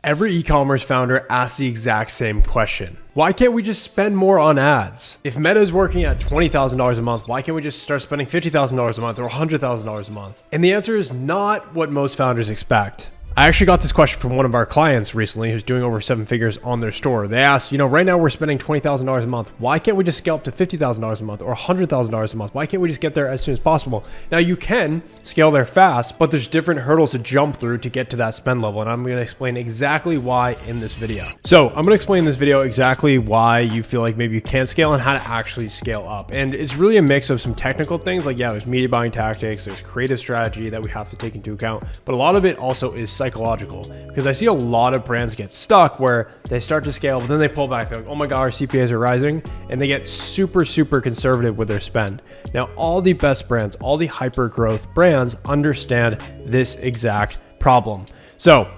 Every e-commerce founder asks the exact same question. Why can't we just spend more on ads? If Meta is working at $20,000 a month, why can't we just start spending $50,000 a month or $100,000 a month? And the answer is not what most founders expect. I actually got this question from one of our clients recently who's doing over 7 figures on their store. They asked, right now we're spending $20,000 a month. Why can't we just scale up to $50,000 a month or $100,000 a month? Why can't we just get there as soon as possible? Now you can scale there fast, but there's different hurdles to jump through to get to that spend level. And I'm going to explain exactly why in this video. So I'm going to explain in this video exactly why you feel like maybe you can't scale and how to actually scale up. And it's really a mix of some technical things like, there's media buying tactics, there's creative strategy that we have to take into account. But a lot of it also is psychological, because I see a lot of brands get stuck where they start to scale, but then they pull back. They're like, oh my God, our CPAs are rising. And they get super conservative with their spend. Now, all the best brands, all the hyper growth brands understand this exact problem. So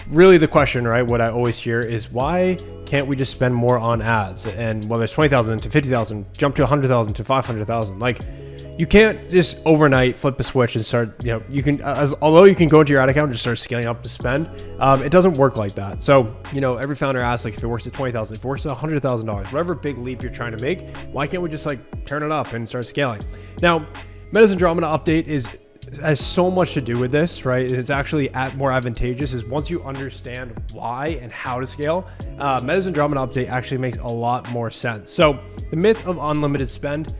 really the question, right, what I always hear is why can't we just spend more on ads? And whether it's 20,000 to 50,000, jump to 100,000 to 500,000, like, you can't just overnight flip a switch and start, you can, although you can go into your ad account and just start scaling up to spend, it doesn't work like that. So, every founder asks, like, if it works at 20,000, if it works at $100,000, whatever big leap you're trying to make, why can't we just turn it up and start scaling? Now, Meta's Andromeda update has so much to do with this, right? It's actually more advantageous is once you understand why and how to scale, Meta's Andromeda update actually makes a lot more sense. So the myth of unlimited spend,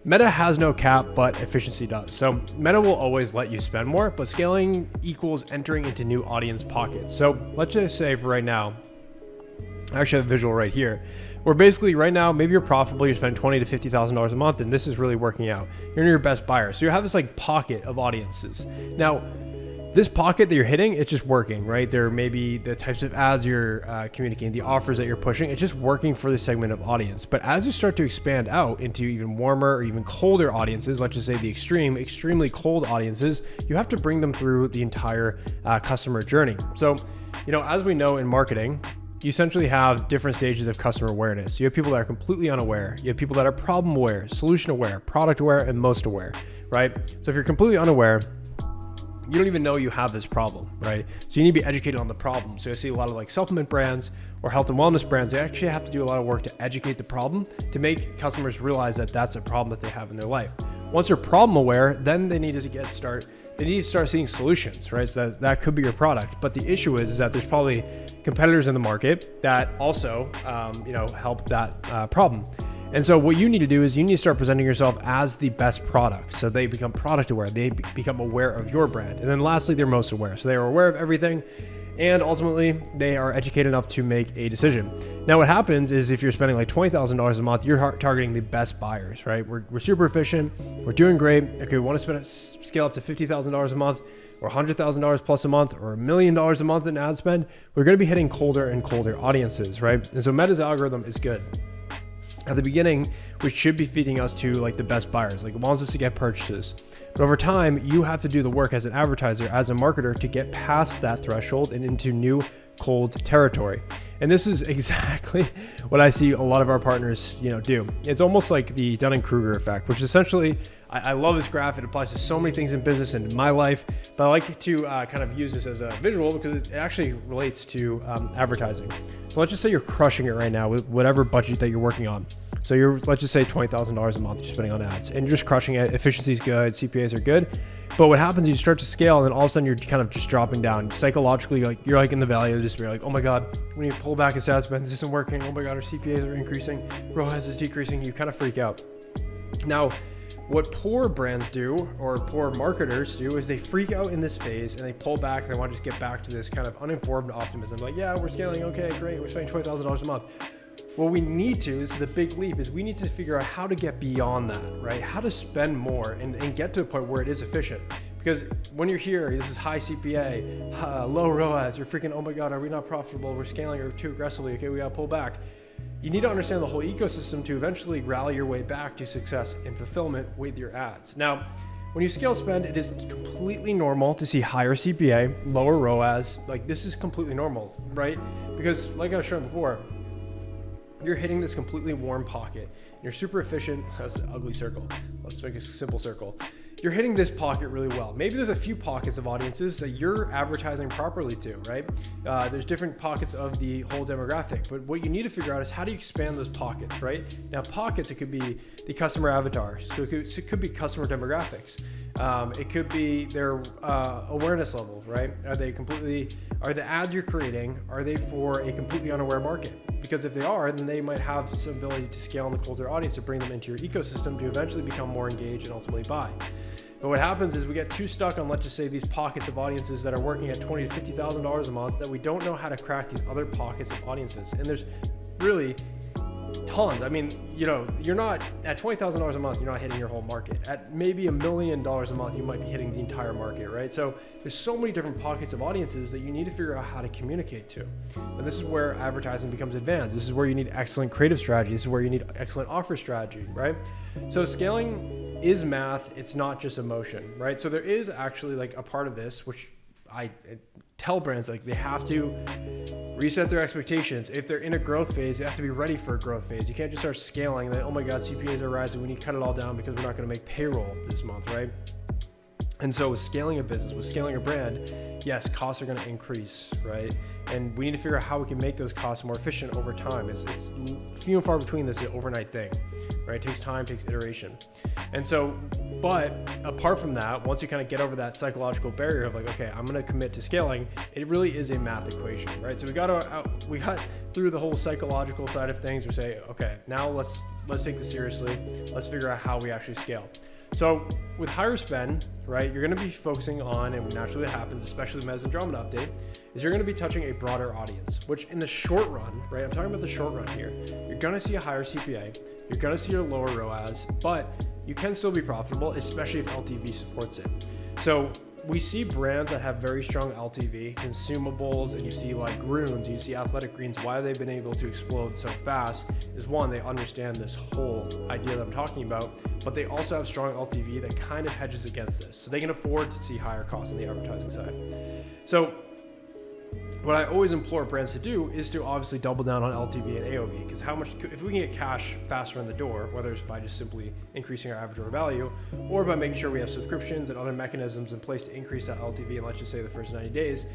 Meta has no cap, but efficiency does. So Meta will always let you spend more, but scaling equals entering into new audience pockets. So let's just say for right now, I actually have a visual right here, where basically right now, maybe you're profitable, you're spending $20,000 to $50,000 a month, and this is really working out. You're in your best buyer. So you have this pocket of audiences. Now, this pocket that you're hitting, it's just working, right? There may be the types of ads you're communicating, the offers that you're pushing, it's just working for the segment of audience. But as you start to expand out into even warmer or even colder audiences, let's just say the extremely cold audiences, you have to bring them through the entire customer journey. So, as we know in marketing, you essentially have different stages of customer awareness. You have people that are completely unaware. You have people that are problem aware, solution aware, product aware, and most aware, right? So if you're completely unaware, you don't even know you have this problem, right? So you need to be educated on the problem. So I see a lot of supplement brands or health and wellness brands, they actually have to do a lot of work to educate the problem to make customers realize that that's a problem that they have in their life. Once they're problem aware, then they need to start seeing solutions, right? So that could be your product. But the issue is that there's probably competitors in the market that also, help that problem. And so what you need to do is you need to start presenting yourself as the best product. So they become product aware. They become aware of your brand. And then lastly, they're most aware. So they are aware of everything. And ultimately, they are educated enough to make a decision. Now, what happens is if you're spending $20,000 a month, you're targeting the best buyers, right? We're super efficient. We're doing great. Okay, we want to scale up to $50,000 a month or $100,000 plus a month or $1 million a month in ad spend. We're going to be hitting colder and colder audiences, right? And so Meta's algorithm is good. At the beginning, which should be feeding us to the best buyers, it wants us to get purchases. But over time, you have to do the work as an advertiser, as a marketer, to get past that threshold and into new cold territory. And this is exactly what I see a lot of our partners, do. It's almost like the Dunning-Kruger effect, which essentially, I love this graph. It applies to so many things in business and in my life, but I like to kind of use this as a visual because it actually relates to advertising. So let's just say you're crushing it right now with whatever budget that you're working on. So let's just say $20,000 a month you're spending on ads and you're just crushing it. Efficiency is good, CPAs are good. But what happens is you start to scale and then all of a sudden you're kind of just dropping down. Psychologically, you're in the valley of despair, oh my God, when you pull back a ad spend, this isn't working. Oh my God, our CPAs are increasing. ROAS is decreasing. You kind of freak out. Now, what poor brands do or poor marketers do is they freak out in this phase and they pull back. They want to just get back to this kind of uninformed optimism. We're scaling. Okay, great. We're spending $20,000 a month. What we need to, this is the big leap, is we need to figure out how to get beyond that, right? How to spend more and get to a point where it is efficient. Because when you're here, this is high CPA, low ROAS, you're freaking, oh my God, are we not profitable? We're scaling or too aggressively. Okay, we got to pull back. You need to understand the whole ecosystem to eventually rally your way back to success and fulfillment with your ads. Now, when you scale spend, it is completely normal to see higher CPA, lower ROAS. This is completely normal, right? Because like I was showing before, you're hitting this completely warm pocket. You're super efficient. That's an ugly circle. Let's make a simple circle. you're hitting this pocket really well. Maybe there's a few pockets of audiences that you're advertising properly to, right? There's different pockets of the whole demographic, but what you need to figure out is how do you expand those pockets, right? Now, pockets, it could be the customer avatar, so it could be customer demographics. It could be their awareness level, right? Are the ads you're creating, are they for a completely unaware market? Because if they are, then they might have some ability to scale in the colder audience to bring them into your ecosystem to eventually become more engaged and ultimately buy. But what happens is we get too stuck on, let's just say, these pockets of audiences that are working at $20,000 to $50,000 a month that we don't know how to crack these other pockets of audiences. And there's really tons. I mean, you're not at $20,000 a month, you're not hitting your whole market. At maybe $1 million a month, you might be hitting the entire market, right? So there's so many different pockets of audiences that you need to figure out how to communicate to. And this is where advertising becomes advanced. This is where you need excellent creative strategy. This is where you need excellent offer strategy, right? So scaling is math. It's not just emotion, right? So there is actually like a part of this, which I tell brands like they have to reset their expectations. If they're in a growth phase, they have to be ready for a growth phase. You can't just start scaling and then, oh my God, CPAs are rising. We need to cut it all down because we're not going to make payroll this month, right? And so with scaling a business, with scaling a brand, yes, costs are going to increase, right? And we need to figure out how we can make those costs more efficient over time. It's few and far between this overnight thing, right? It takes time, takes iteration. And so, but apart from that, once you kind of get over that psychological barrier of like, okay, I'm going to commit to scaling, it really is a math equation, right? So we got through the whole psychological side of things. We say, okay, now let's take this seriously. Let's figure out how we actually scale. So with higher spend, right, you're going to be focusing on, and naturally it happens, especially the Meta's Andromeda update, is you're going to be touching a broader audience, which in the short run, right, I'm talking about the short run here, you're going to see a higher CPA, you're going to see a lower ROAS, but you can still be profitable, especially if LTV supports it. So we see brands that have very strong LTV, consumables, and you see like runes, you see athletic greens. Why they've been able to explode so fast is one, they understand this whole idea that I'm talking about, but they also have strong LTV that kind of hedges against this. So they can afford to see higher costs on the advertising side. So what I always implore brands to do is to obviously double down on LTV and AOV, because if we can get cash faster in the door, whether it's by just simply increasing our average order value or by making sure we have subscriptions and other mechanisms in place to increase that LTV in, let's just say, the first 90 days,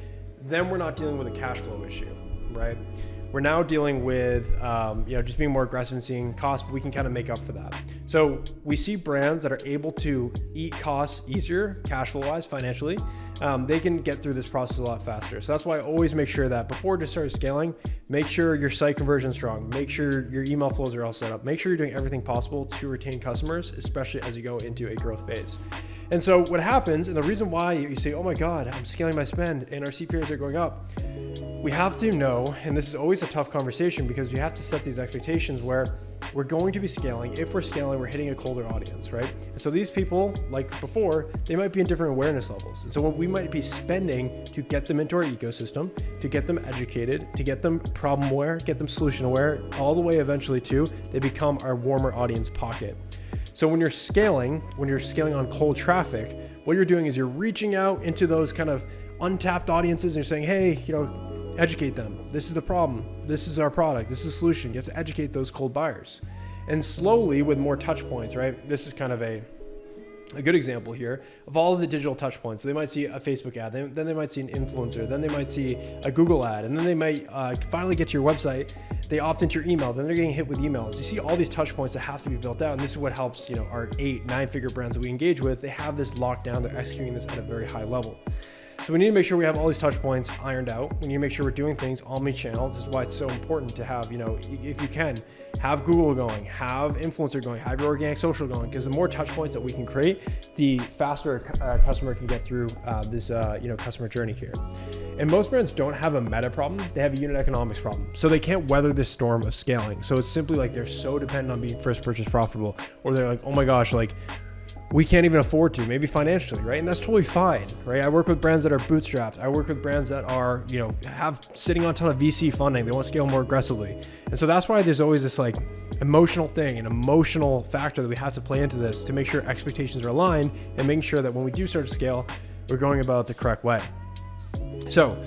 then we're not dealing with a cash flow issue, right? We're now dealing with, just being more aggressive and seeing costs, but we can kind of make up for that. So we see brands that are able to eat costs easier, cash flow wise, financially. They can get through this process a lot faster. So that's why I always make sure that before just start scaling, make sure your site conversion is strong, make sure your email flows are all set up, make sure you're doing everything possible to retain customers, especially as you go into a growth phase. And so what happens, and the reason why you say, oh my God, I'm scaling my spend and our CPAs are going up, we have to know, and this is always a tough conversation because you have to set these expectations where we're going to be scaling. If we're scaling, we're hitting a colder audience, right? And so these people, like before, they might be in different awareness levels. And so what we might be spending to get them into our ecosystem, to get them educated, to get them problem aware, get them solution aware, all the way eventually to they become our warmer audience pocket. So when you're scaling on cold traffic, what you're doing is you're reaching out into those kind of untapped audiences and you're saying, hey, educate them. This is the problem. This is our product. This is the solution. You have to educate those cold buyers. And slowly with more touch points, right? This is kind of a good example here of all of the digital touch points. So they might see a Facebook ad, then they might see an influencer, then they might see a Google ad, and then they might finally get to your website. They opt into your email, then they're getting hit with emails. You see all these touch points that have to be built out. And this is what helps, our 8-9 figure brands that we engage with. They have this locked down. They're executing this at a very high level. So we need to make sure we have all these touch points ironed out. We need to make sure we're doing things omnichannel. This is why it's so important to have, if you can, have Google going, have influencer going, have your organic social going, because the more touch points that we can create, the faster a customer can get through this customer journey here. And most brands don't have a meta problem, they have a unit economics problem. So they can't weather this storm of scaling. So it's simply like they're so dependent on being first purchase profitable, or they're like, oh my gosh, we can't even afford to, maybe financially, right? And that's totally fine, right? I work with brands that are bootstrapped. I work with brands that are, have sitting on a ton of VC funding. They want to scale more aggressively. And so that's why there's always this emotional thing, an emotional factor that we have to play into this to make sure expectations are aligned and making sure that when we do start to scale, we're going about it the correct way. So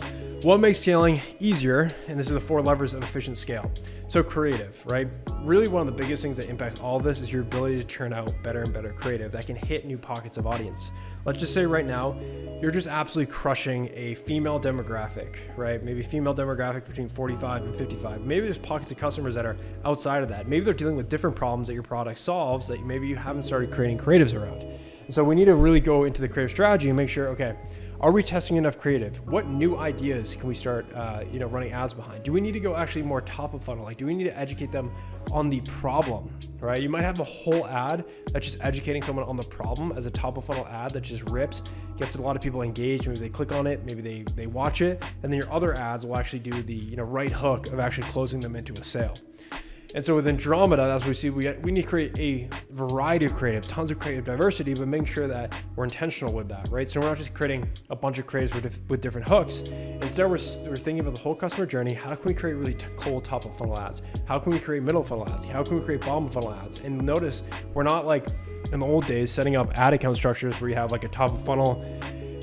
What makes scaling easier? And this is the 4 levers of efficient scale. So creative, right? Really one of the biggest things that impacts all of this is your ability to churn out better and better creative that can hit new pockets of audience. Let's just say right now, you're just absolutely crushing a female demographic, right? Maybe female demographic between 45 and 55. Maybe there's pockets of customers that are outside of that. Maybe they're dealing with different problems that your product solves that maybe you haven't started creating creatives around. And so we need to really go into the creative strategy and make sure, okay, are we testing enough creative? What new ideas can we start running ads behind? Do we need to go actually more top of funnel? Like, do we need to educate them on the problem, right? You might have a whole ad that's just educating someone on the problem as a top of funnel ad that just rips, gets a lot of people engaged. Maybe they click on it, maybe they watch it, and then your other ads will actually do the right hook of actually closing them into a sale. And so with Andromeda, that's what we see. We need to create a variety of creatives, tons of creative diversity, but making sure that we're intentional with that, right? So we're not just creating a bunch of creatives with different hooks. Instead, we're thinking about the whole customer journey. How can we create really cold top of funnel ads? How can we create middle funnel ads? How can we create bottom of funnel ads? And notice we're not like in the old days setting up ad account structures where you have like a top of funnel,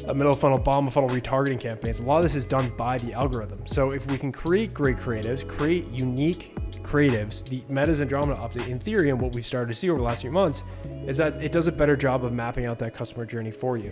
a middle funnel, bottom of funnel retargeting campaigns. A lot of this is done by the algorithm. So if we can create great creatives, create unique creatives, the Meta's Andromeda update, in theory, and what we've started to see over the last few months, is that it does a better job of mapping out that customer journey for you.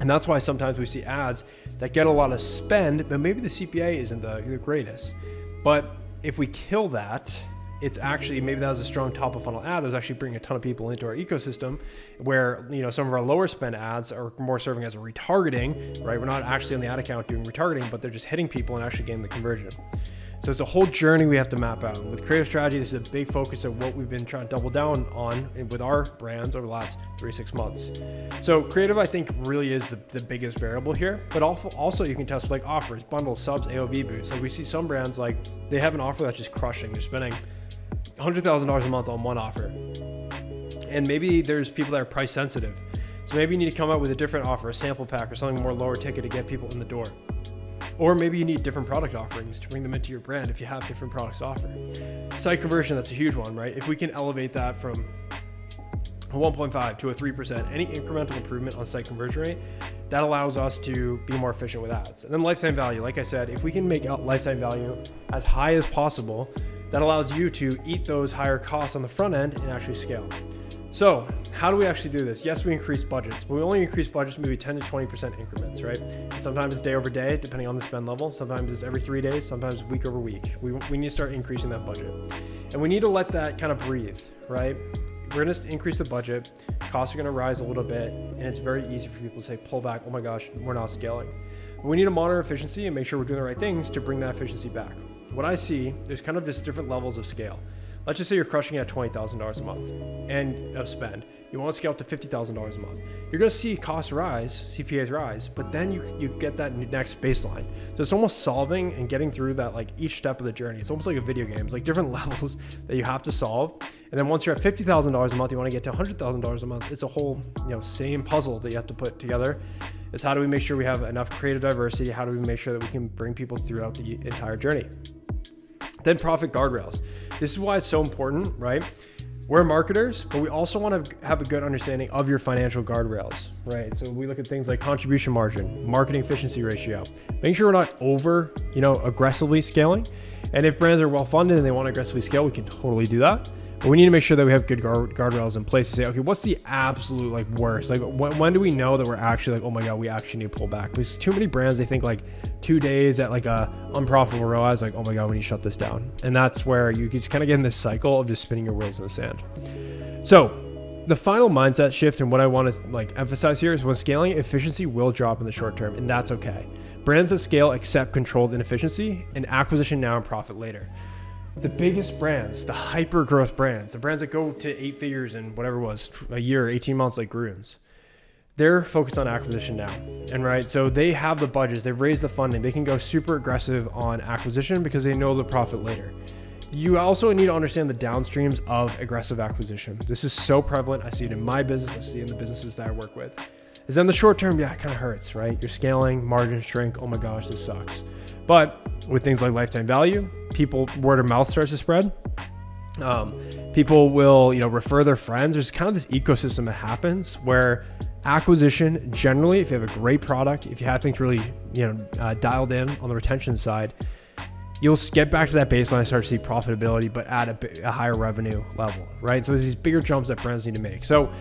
And that's why sometimes we see ads that get a lot of spend, but maybe the CPA isn't the greatest. But if we kill that, it's actually, maybe that was a strong top of funnel ad that was actually bringing a ton of people into our ecosystem, where some of our lower spend ads are more serving as a retargeting, right? We're not actually on the ad account doing retargeting, but they're just hitting people and actually getting the conversion. So it's a whole journey we have to map out. And with creative strategy, this is a big focus of what we've been trying to double down on with our brands over the last 3-6 months. So creative, I think, really is the biggest variable here. But also you can test with like offers, bundles, subs, AOV boosts. Like we see some brands, like they have an offer that's just crushing. They're spending $100,000 a month on one offer. And maybe there's people that are price sensitive. So maybe you need to come out with a different offer, a sample pack or something more lower ticket to get people in the door. Or maybe you need different product offerings to bring them into your brand if you have different products to offer. Site conversion, that's a huge one, right? If we can elevate that from a 1.5 to a 3%, any incremental improvement on site conversion rate, that allows us to be more efficient with ads. And then lifetime value, like I said, if we can make lifetime value as high as possible, that allows you to eat those higher costs on the front end and actually scale. So how do we actually do this? Yes, we increase budgets, but we only increase budgets maybe 10 to 20% increments, right? And sometimes it's day over day, depending on the spend level. Sometimes it's every 3 days, sometimes week over week. We need to start increasing that budget. And we need to let that kind of breathe, right? We're going to increase the budget. Costs are going to rise a little bit. And it's very easy for people to say, pull back. Oh my gosh, we're not scaling. But we need to monitor efficiency and make sure we're doing the right things to bring that efficiency back. What I see, there's kind of just different levels of scale. Let's just say you're crushing at $20,000 a month and of spend. You want to scale up to $50,000 a month. You're going to see costs rise, CPAs rise, but then you get that next baseline. So it's almost solving and getting through that, like each step of the journey. It's almost like a video game. It's like different levels that you have to solve. And then once you're at $50,000 a month, you want to get to $100,000 a month. It's a whole, same puzzle that you have to put together. Is how do we make sure we have enough creative diversity? How do we make sure that we can bring people throughout the entire journey? Then profit guardrails. This is why it's so important, right? We're marketers, but we also want to have a good understanding of your financial guardrails, right? So we look at things like contribution margin, marketing efficiency ratio, making sure we're not over, aggressively scaling. And if brands are well-funded and they want to aggressively scale, we can totally do that. But we need to make sure that we have good guardrails in place to say, okay, what's the absolute worst? Like when do we know that we're actually oh my God, we actually need to pull back? Because too many brands, they think 2 days at a unprofitable ROAS, oh my God, we need to shut this down. And that's where you just kind of get in this cycle of just spinning your wheels in the sand. So the final mindset shift and what I want to emphasize here is when scaling, efficiency will drop in the short term, and that's okay. Brands that scale accept controlled inefficiency and acquisition now and profit later. The biggest brands, the hyper growth brands, the brands that go to 8 figures in whatever it was, a year, 18 months like Grunes, they're focused on acquisition now. And right, so they have the budgets, they've raised the funding, they can go super aggressive on acquisition because they know the profit later. You also need to understand the downstreams of aggressive acquisition. This is so prevalent. I see it in my business, I see it in the businesses that I work with. Is then the short term, it kind of hurts, right? You're scaling, margins shrink, oh my gosh, this sucks. But with things like lifetime value, word of mouth starts to spread. People will, refer their friends. There's kind of this ecosystem that happens where acquisition, generally, if you have a great product, if you have things really, dialed in on the retention side, you'll get back to that baseline and start to see profitability, but at a higher revenue level, right? So there's these bigger jumps that brands need to make. So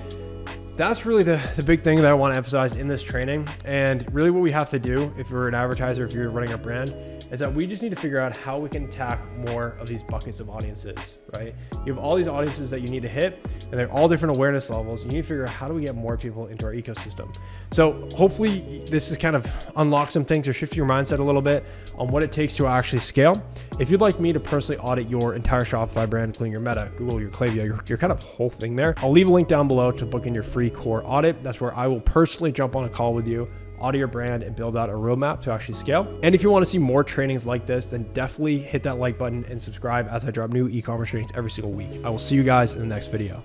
that's really the big thing that I want to emphasize in this training. And really what we have to do if you're an advertiser, if you're running a brand, is that we just need to figure out how we can attack more of these buckets of audiences, right? You have all these audiences that you need to hit, and they're all different awareness levels. You need to figure out how do we get more people into our ecosystem. So hopefully this is kind of unlock some things or shift your mindset a little bit on what it takes to actually scale. If you'd like me to personally audit your entire Shopify brand, including your Meta, Google, your Klaviyo, your kind of whole thing there, I'll leave a link down below to book in your free core audit. That's where I will personally jump on a call with you, audit your brand, and build out a roadmap to actually scale. And if you want to see more trainings like this, then definitely hit that like button and subscribe as I drop new e-commerce trainings every single week. I will see you guys in the next video.